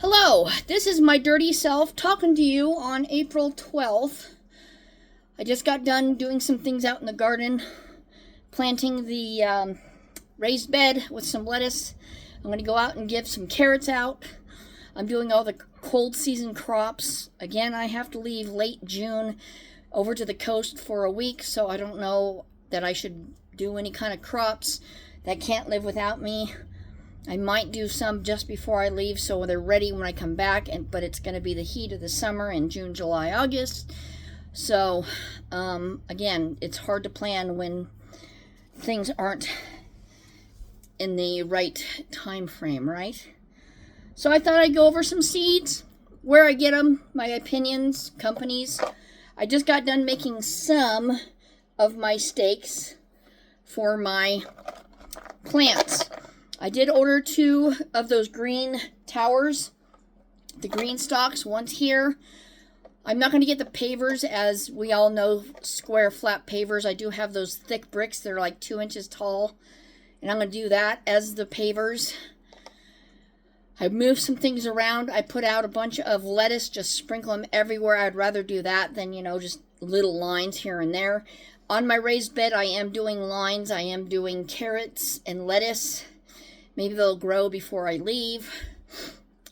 Hello, this is my dirty self talking to you on April 12th. I just got done doing some things out in the garden, planting the raised bed with some lettuce. I'm going to go out and give some carrots out. I'm doing all the cold season crops. Again, I have to leave late June over to the coast for a week, so I don't know that I should do any kind of crops that can't live without me. I might do some just before I leave so they're ready when I come back, but it's going to be the heat of the summer in June, July, August. So, again, it's hard to plan when things aren't in the right time frame, right? So I thought I'd go over some seeds, where I get them, my opinions, companies. I just got done making some of my stakes for my plants. I did order 2 of those green towers, the green stalks. One's here. I'm not going to get the pavers, as we all know, square flat pavers. I do have those thick bricks. They're like 2 inches tall, and I'm going to do that as the pavers. I moved some things around. I put out a bunch of lettuce, just sprinkle them everywhere. I'd rather do that than, just little lines here and there. On my raised bed, I am doing lines. I am doing carrots and lettuce. Maybe they'll grow before I leave.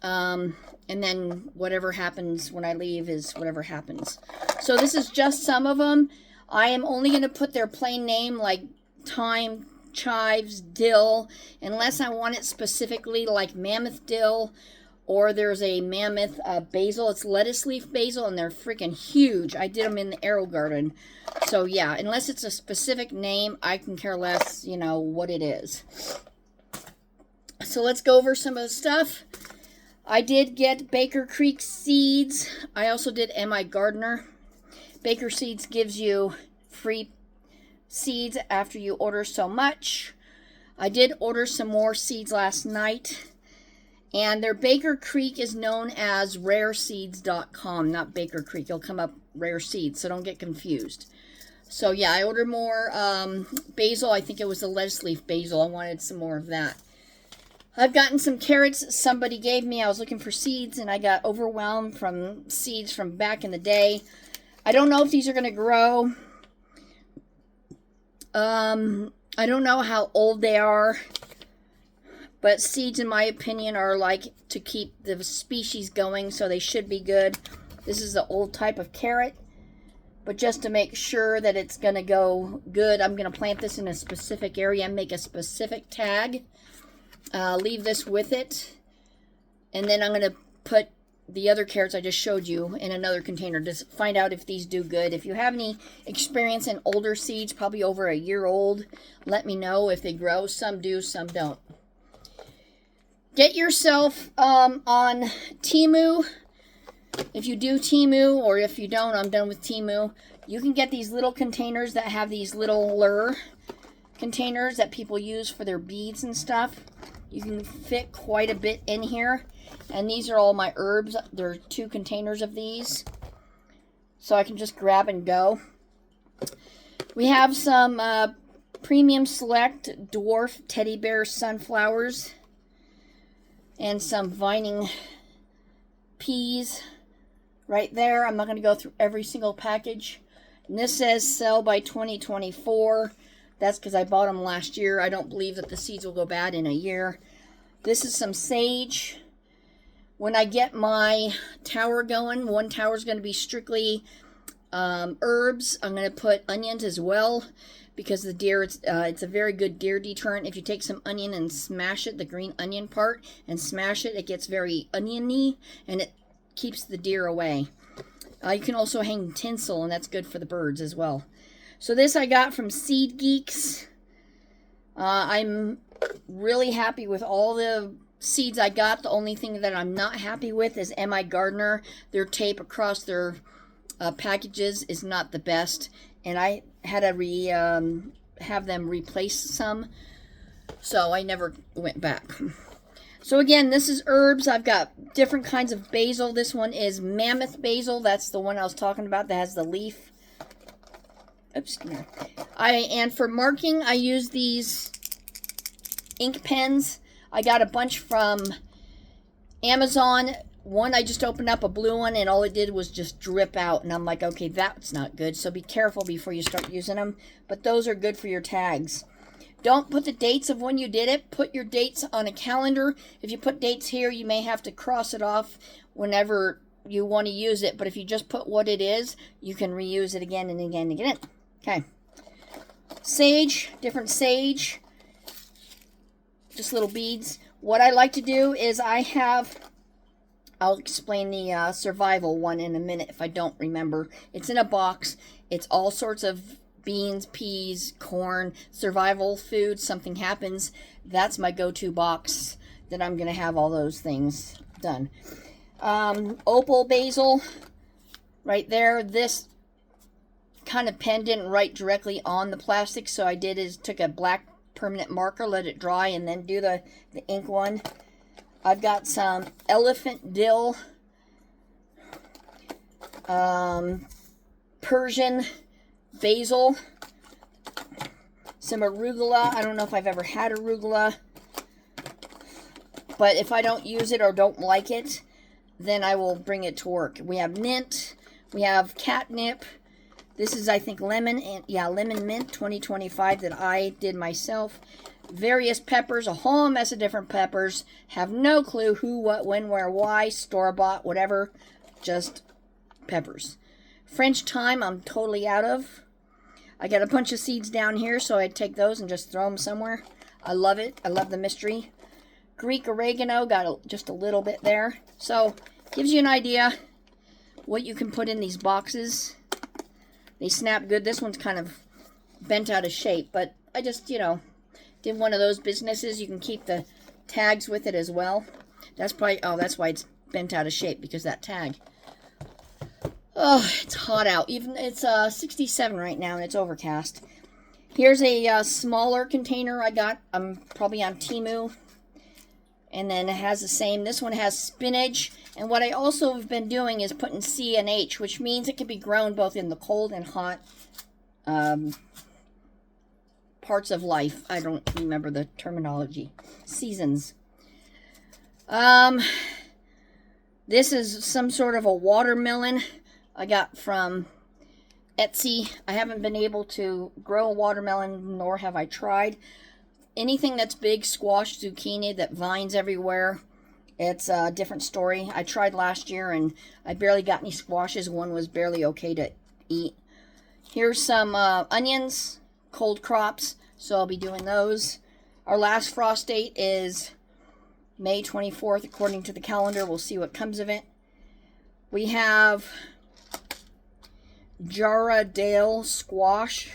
And then whatever happens when I leave is whatever happens. So this is just some of them. I am only going to put their plain name, like thyme, chives, dill, unless I want it specifically, like mammoth dill, or there's a mammoth basil. It's lettuce leaf basil, and they're freaking huge. I did them in the AeroGarden. So yeah, unless it's a specific name, I can care less, what it is. So let's go over some of the stuff. I did get Baker Creek seeds. I also did MI Gardener. Baker Seeds gives you free seeds after you order so much. I did order some more seeds last night. And their Baker Creek is known as rareseeds.com, not Baker Creek. It'll come up Rare Seeds, so don't get confused. So yeah, I ordered more basil. I think it was the lettuce leaf basil. I wanted some more of that. I've gotten some carrots somebody gave me. I was looking for seeds, and I got overwhelmed from seeds from back in the day. I don't know if these are going to grow. I don't know how old they are. But seeds, in my opinion, are like to keep the species going, so they should be good. This is the old type of carrot. But just to make sure that it's going to go good, I'm going to plant this in a specific area and make a specific tag. Leave this with it, and then I'm going to put the other carrots I just showed you in another container to find out if these do good. If you have any experience in older seeds, probably over a year old, let me know if they grow. Some do, some don't. Get yourself on Temu. If you do Temu, or if you don't, I'm done with Temu. You can get these little containers that have these little lure containers that people use for their beads and stuff. You can fit quite a bit in here. And these are all my herbs. There are 2 containers of these. So I can just grab and go. We have some Premium Select Dwarf Teddy Bear Sunflowers. And some vining peas right there. I'm not going to go through every single package. And this says sell by 2024. That's because I bought them last year. I don't believe that the seeds will go bad in a year. This is some sage. When I get my tower going, one tower is going to be strictly herbs. I'm going to put onions as well, because the deer, it's a very good deer deterrent. If you take some onion and smash it, the green onion part, and smash it, it gets very oniony, and it keeps the deer away. You can also hang tinsel, and that's good for the birds as well. So this I got from Seed Geeks. I'm really happy with all the seeds I got. The only thing that I'm not happy with is MI Gardener. Their tape across their packages is not the best. And I had to have them replace some. So I never went back. So again, this is herbs. I've got different kinds of basil. This one is mammoth basil. That's the one I was talking about that has the leaf. Oops, come here. And for marking, I use these ink pens. I got a bunch from Amazon one I just opened up, a blue one, and all it did was just drip out. And I'm like, okay, that's not good. So be careful before you start using them. But those are good for your tags. Don't put the dates of when you did it. Put your dates on a calendar. If you put dates here, you may have to cross it off whenever you want to use it. But if you just put what it is, you can reuse it again and again and again. Okay. Sage, different sage. Just little beads. What I like to do is I'll explain the survival one in a minute if I don't remember. It's in a box. It's all sorts of beans, peas, corn, survival food. Something happens. That's my go-to box that I'm going to have all those things done. Opal basil, right there. This kind of pen didn't write directly on the plastic, so I did is took a black permanent marker, let it dry, and then do the ink one. I've got some elephant dill, Persian basil, some arugula. I don't know if I've ever had arugula, but if I don't use it or don't like it, then I will bring it to work. We have mint, we have catnip. This is, I think, lemon mint 2025 that I did myself. Various peppers, a whole mess of different peppers. Have no clue who, what, when, where, why, store-bought, whatever. Just peppers. French thyme, I'm totally out of. I got a bunch of seeds down here, so I take those and just throw them somewhere. I love it. I love the mystery. Greek oregano, got just a little bit there. So, gives you an idea what you can put in these boxes. They snap good. This one's kind of bent out of shape, but I just, you know, did one of those businesses. You can keep the tags with it as well. That's probably, oh, that's why it's bent out of shape, because that tag. Oh, it's hot out. Even it's 67 right now, and it's overcast. Here's a smaller container I got. I'm probably on Temu. And then it has the same. This one has spinach. And what I also have been doing is putting C and H, which means it can be grown both in the cold and hot parts of life. I don't remember the terminology. Seasons. This is some sort of a watermelon I got from Etsy. I haven't been able to grow a watermelon, nor have I tried. Anything that's big, squash, zucchini, that vines everywhere, it's a different story. I tried last year and I barely got any squashes. One was barely okay to eat. Here's some onions, cold crops, so I'll be doing those. Our last frost date is May 24th, according to the calendar. We'll see what comes of it. We have Jarradale squash.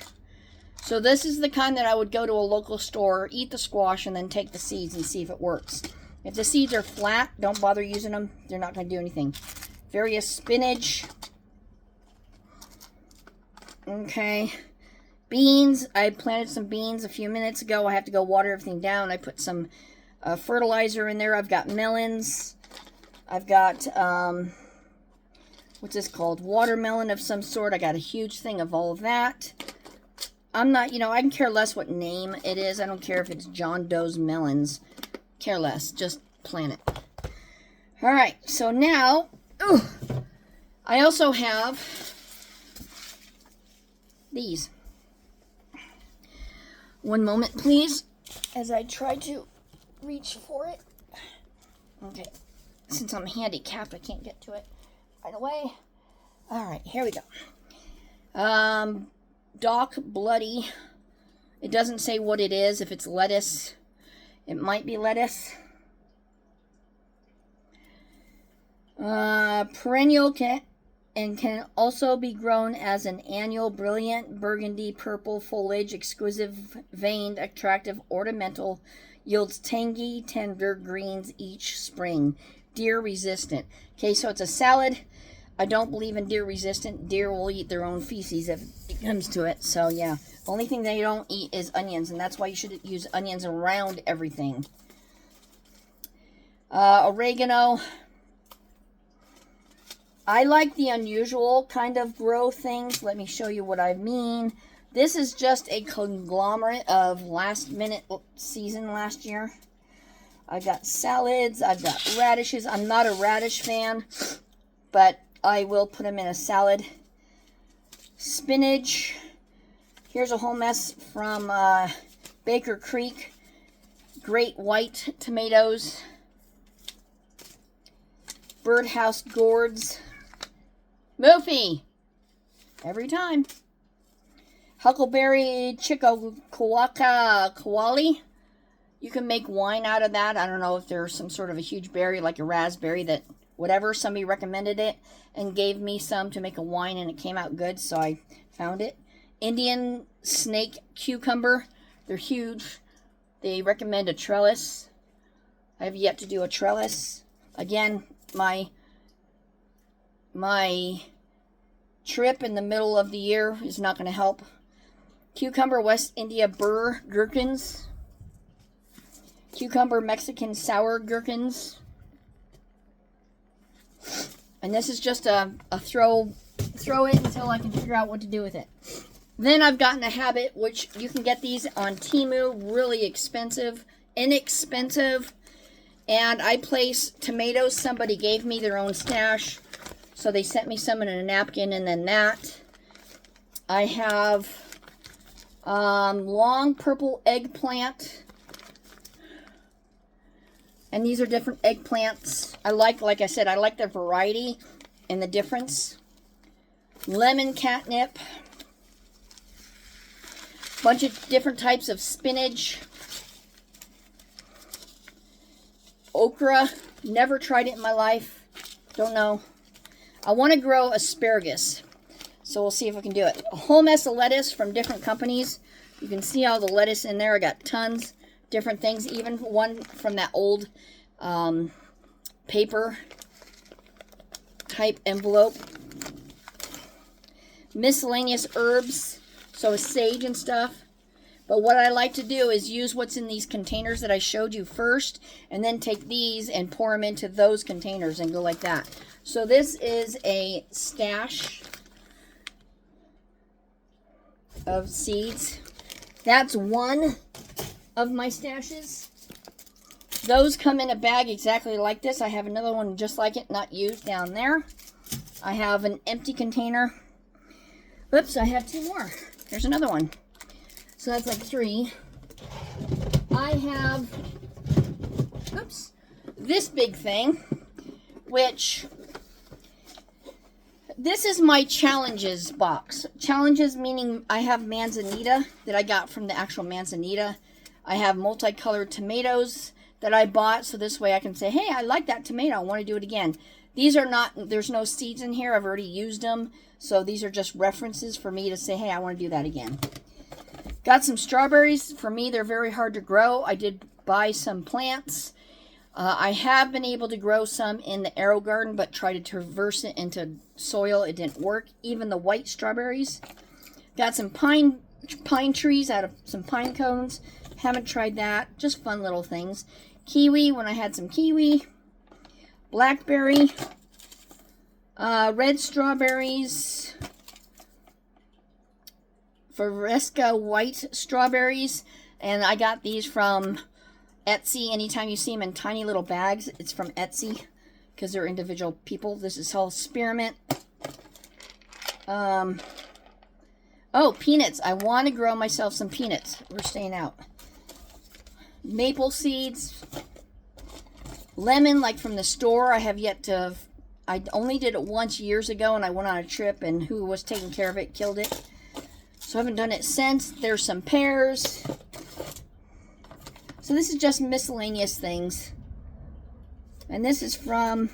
So this is the kind that I would go to a local store, eat the squash, and then take the seeds and see if it works. If the seeds are flat, don't bother using them. They're not going to do anything. Various spinach. Okay. Beans. I planted some beans a few minutes ago. I have to go water everything down. I put some fertilizer in there. I've got melons. I've got, what's this called? Watermelon of some sort. I got a huge thing of all of that. I'm not, you know, I can care less what name it is. I don't care if it's John Doe's melons. Care less. Just plant it. All right. So now, I also have these. One moment, please, as I try to reach for it. Okay. Since I'm handicapped, I can't get to it right away. All right. Here we go. Dock Bloody. It doesn't say what it is. If it's lettuce, it might be lettuce. Perennial can also be grown as an annual, brilliant burgundy purple foliage, exquisite veined, attractive ornamental, yields tangy, tender greens each spring. Deer resistant. Okay, so it's a salad. I don't believe in deer resistant. Deer will eat their own feces if it comes to it. So yeah, only thing they don't eat is onions, and that's why you should use onions around everything. Oregano. I like the unusual kind of grow things. Let me show you what I mean. This is just a conglomerate of last minute season last year. I've got salads. I've got radishes. I'm not a radish fan, but I will put them in a salad. Spinach. Here's a whole mess from Baker Creek. Great white tomatoes. Birdhouse gourds. Moofy. Every time. Huckleberry Chickawaka Kawali. You can make wine out of that. I don't know if there's some sort of a huge berry like a raspberry that whatever. Somebody recommended it and gave me some to make a wine and it came out good, so I found it. Indian snake cucumber. They're huge. They recommend a trellis. I have yet to do a trellis. Again, my trip in the middle of the year is not going to help. Cucumber West India burr gherkins. Cucumber Mexican sour gherkins. And this is just a throw it until I can figure out what to do with it. Then I've gotten a habit, which you can get these on Temu, really inexpensive. And I place tomatoes. Somebody gave me their own stash, so they sent me some in a napkin, and then that. I have long purple eggplant. And these are different eggplants. Like I said, I like the variety and the difference. Lemon catnip. Bunch of different types of spinach. Okra. Never tried it in my life. Don't know. I want to grow asparagus. So we'll see if I can do it. A whole mess of lettuce from different companies. You can see all the lettuce in there. I got tons. Different things, even one from that old paper type envelope. Miscellaneous herbs, so sage and stuff. But what I like to do is use what's in these containers that I showed you first, and then take these and pour them into those containers and go like that. So this is a stash of seeds. That's one of my stashes. Those come in a bag exactly like this. I have another one just like it, not used, down there. I have an empty container. Oops, I have two more. Here's another one. So that's like three. I have, oops, this big thing, which, this is my challenges box. Challenges meaning I have manzanita that I got from the actual manzanita. I have multicolored tomatoes that I bought, so this way I can say, hey, I like that tomato, I want to do it again. These are not, there's no seeds in here, I've already used them, so these are just references for me to say, hey, I want to do that again. Got some strawberries. For me, they're very hard to grow. I did buy some plants. I have been able to grow some in the Arrow Garden, but tried to traverse it into soil. It didn't work. Even the white strawberries. Got some pine trees out of some pine cones. Haven't tried that. Just fun little things. Kiwi, when I had some kiwi. Blackberry. Red strawberries. Fresca white strawberries. And I got these from Etsy. Anytime you see them in tiny little bags, it's from Etsy. Because they're individual people. This is all spearmint. Oh, peanuts. I want to grow myself some peanuts. We're staying out. Maple seeds. Lemon, like from the store. I have yet to... I only did it once years ago, and I went on a trip, and who was taking care of it killed it. So I haven't done it since. There's some pears. So this is just miscellaneous things. And this is from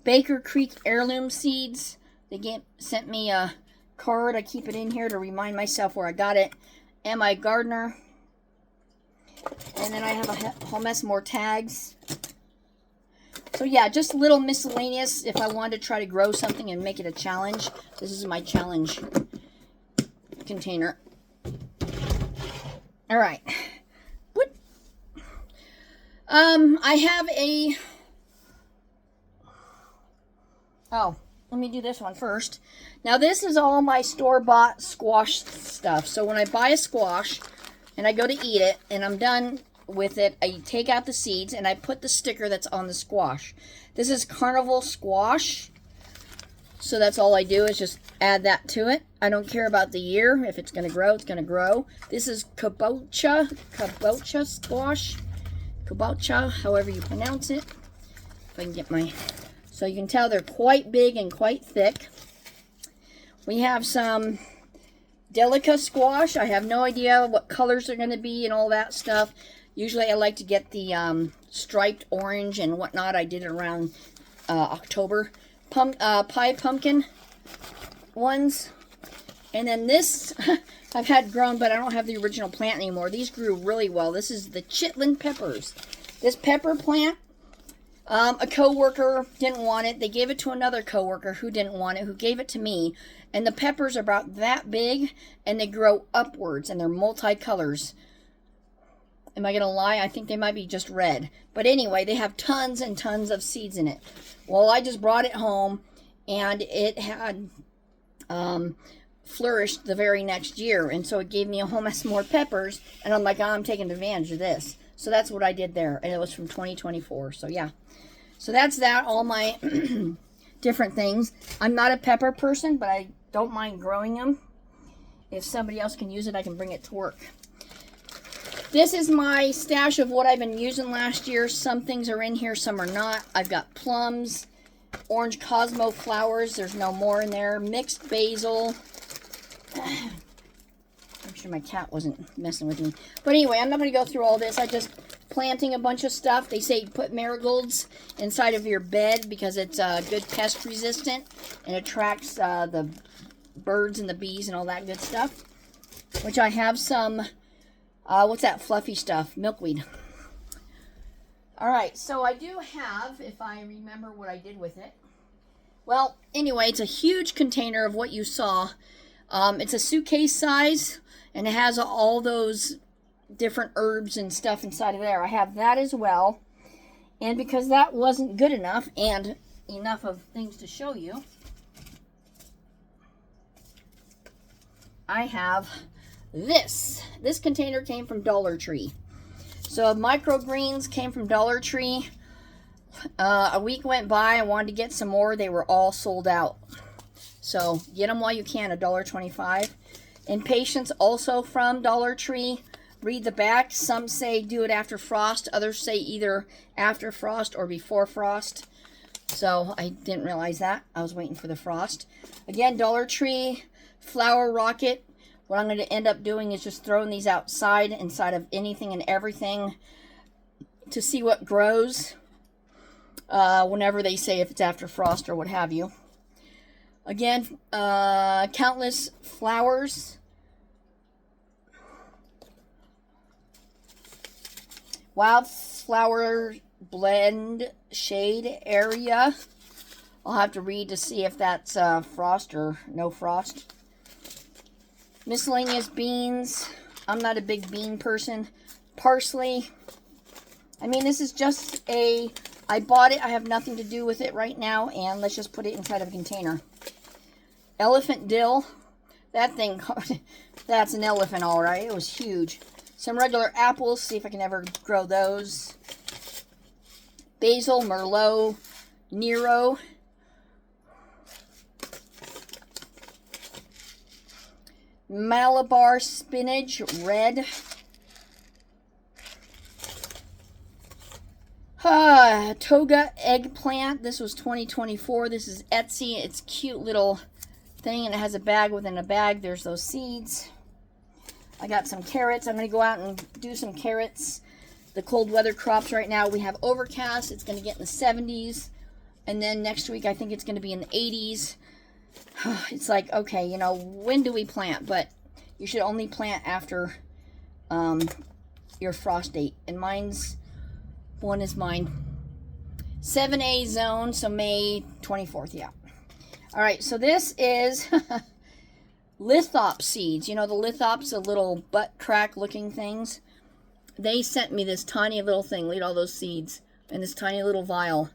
Baker Creek Heirloom Seeds. They sent me a card. I keep it in here to remind myself where I got it. M.I. Gardner. And then I have a whole mess more tags. So yeah, just little miscellaneous. If I wanted to try to grow something and make it a challenge, this is my challenge container. All right. What? I have a... Oh, let me do this one first. Now this is all my store-bought squash stuff. So when I buy a squash and I go to eat it and I'm done with it, I take out the seeds and I put the sticker that's on the squash. This is Carnival Squash. So that's all I do is just add that to it. I don't care about the year. If it's going to grow, it's going to grow. This is kabocha squash. Kabocha, however you pronounce it. If I can get my... So you can tell they're quite big and quite thick. We have some Delica squash. I have no idea what colors they're going to be and all that stuff. Usually I like to get the striped orange and whatnot. I did it around October. Pie pumpkin ones. And then this I've had grown, but I don't have the original plant anymore. These grew really well. This is the chitlin peppers. This pepper plant, a coworker didn't want it. They gave it to another coworker who didn't want it, who gave it to me. And the peppers are about that big, and they grow upwards, and they're multicolors. Am I going to lie? I think they might be just red. But anyway, they have tons and tons of seeds in it. Well, I just brought it home, and it had flourished the very next year. And so it gave me a whole mess more peppers. And I'm like, oh, I'm taking advantage of this. So that's what I did there. And it was from 2024. So yeah. So that's that. All my different things. I'm not a pepper person, but I don't mind growing them. If somebody else can use it, I can bring it to work. This is my stash of what I've been using last year. Some things are in here, some are not. I've got plums, orange Cosmo flowers. There's no more in there. Mixed basil. I'm sure my cat wasn't messing with me. But anyway, I'm not going to go through all this. I just planting a bunch of stuff. They say put marigolds inside of your bed because it's good pest resistant and attracts the birds and the bees and all that good stuff. Which I have some... what's that fluffy stuff? Milkweed. Alright, so I do have, if I remember what I did with it. Well, anyway, it's a huge container of what you saw. It's a suitcase size, and it has all those different herbs and stuff inside of there. I have that as well. And because that wasn't good enough, and enough of things to show you, I have... This container came from Dollar Tree. So microgreens came from Dollar Tree. A week went by. I wanted to get some more. They were all sold out. So get them while you can. $1.25. Impatiens also from Dollar Tree. Read the back. Some say do it after frost. Others say either after frost or before frost. So I didn't realize that. I was waiting for the frost. Again, Dollar Tree Flower Rocket. What I'm going to end up doing is just throwing these outside, inside of anything and everything, to see what grows whenever they say if it's after frost or what have you. Again, countless flowers. Wildflower blend shade area. I'll have to read to see if that's frost or no frost. Miscellaneous beans. I'm not a big bean person. Parsley. I mean, this is just a... I bought it. I have nothing to do with it right now. And let's just put it inside of a container. Elephant dill. That thing... That's an elephant, all right. It was huge. Some regular apples. See if I can ever grow those. Basil, Merlot, Nero. Malabar spinach, red. Toga eggplant. This was 2024. This is Etsy. It's a cute little thing, and it has a bag within a bag. There's those seeds. I got some carrots. I'm going to go out and do some carrots. The cold weather crops right now. We have overcast. It's going to get in the 70s. And then next week, I think it's going to be in the 80s. It's like, okay, you know, when do we plant? But you should only plant after your frost date. And one is mine. 7A zone, so May 24th, yeah. All right, so this is Lithop seeds. You know, the Lithops, the little butt crack looking things. They sent me this tiny little thing. Look at all those seeds in this tiny little vial.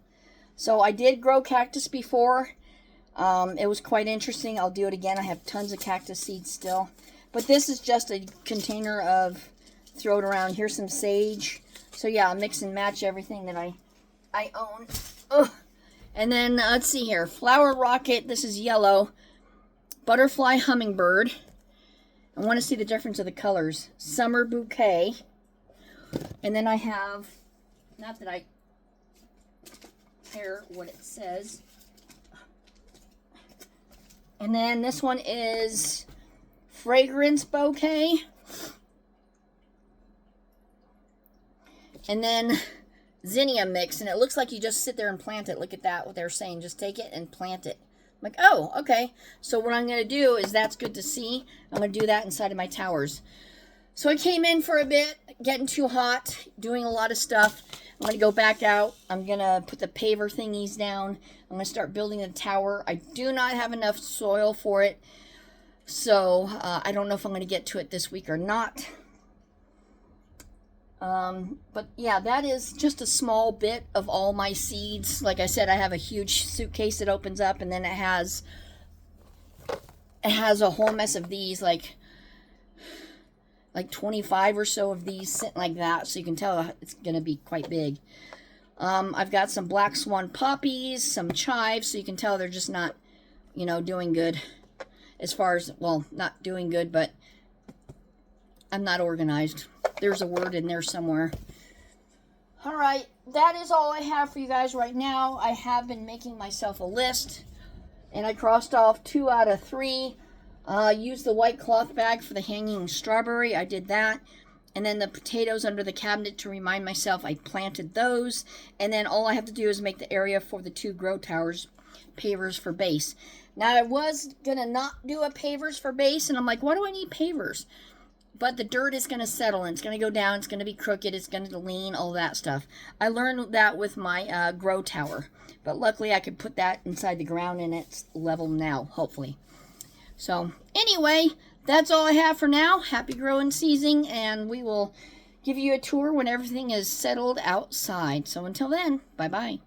So I did grow cactus before. It was quite interesting. I'll do it again. I have tons of cactus seeds still. But this is just a container of, throw it around. Here's some sage. So yeah, I'll mix and match everything that I own. Ugh. And then, let's see here. Flower rocket, this is yellow. Butterfly hummingbird. I want to see the difference of the colors. Summer bouquet. And then I have, not that I care what it says. And then this one is fragrance bouquet. And then zinnia mix. And it looks like you just sit there and plant it. Look at that, what they're saying. Just take it and plant it. I'm like, oh, okay. So what I'm going to do is, that's good to see. I'm going to do that inside of my towers. So I came in for a bit, getting too hot, doing a lot of stuff. I'm going to go back out. I'm going to put the paver thingies down. I'm going to start building the tower. I do not have enough soil for it. So I don't know if I'm going to get to it this week or not. But yeah, that is just a small bit of all my seeds. Like I said, I have a huge suitcase that opens up, and then it has a whole mess of these, like 25 or so of these sitting like that, so you can tell it's going to be quite big. I've got some black swan poppies, some chives, so you can tell they're just not, doing good. As far as, well, not doing good, but I'm not organized. There's a word in there somewhere. All right, that is all I have for you guys right now. I have been making myself a list, and I crossed off 2 out of 3. Used the white cloth bag for the hanging strawberry. I did that. And then the potatoes under the cabinet, to remind myself I planted those. And then all I have to do is make the area for the 2 grow towers pavers for base. Now, I was going to not do a pavers for base, and I'm like, why do I need pavers? But the dirt is going to settle, and it's going to go down, it's going to be crooked, it's going to lean, all that stuff. I learned that with my grow tower. But luckily, I could put that inside the ground, and it's level now, hopefully. So, anyway, that's all I have for now. Happy growing season, and we will give you a tour when everything is settled outside. So until then, bye-bye.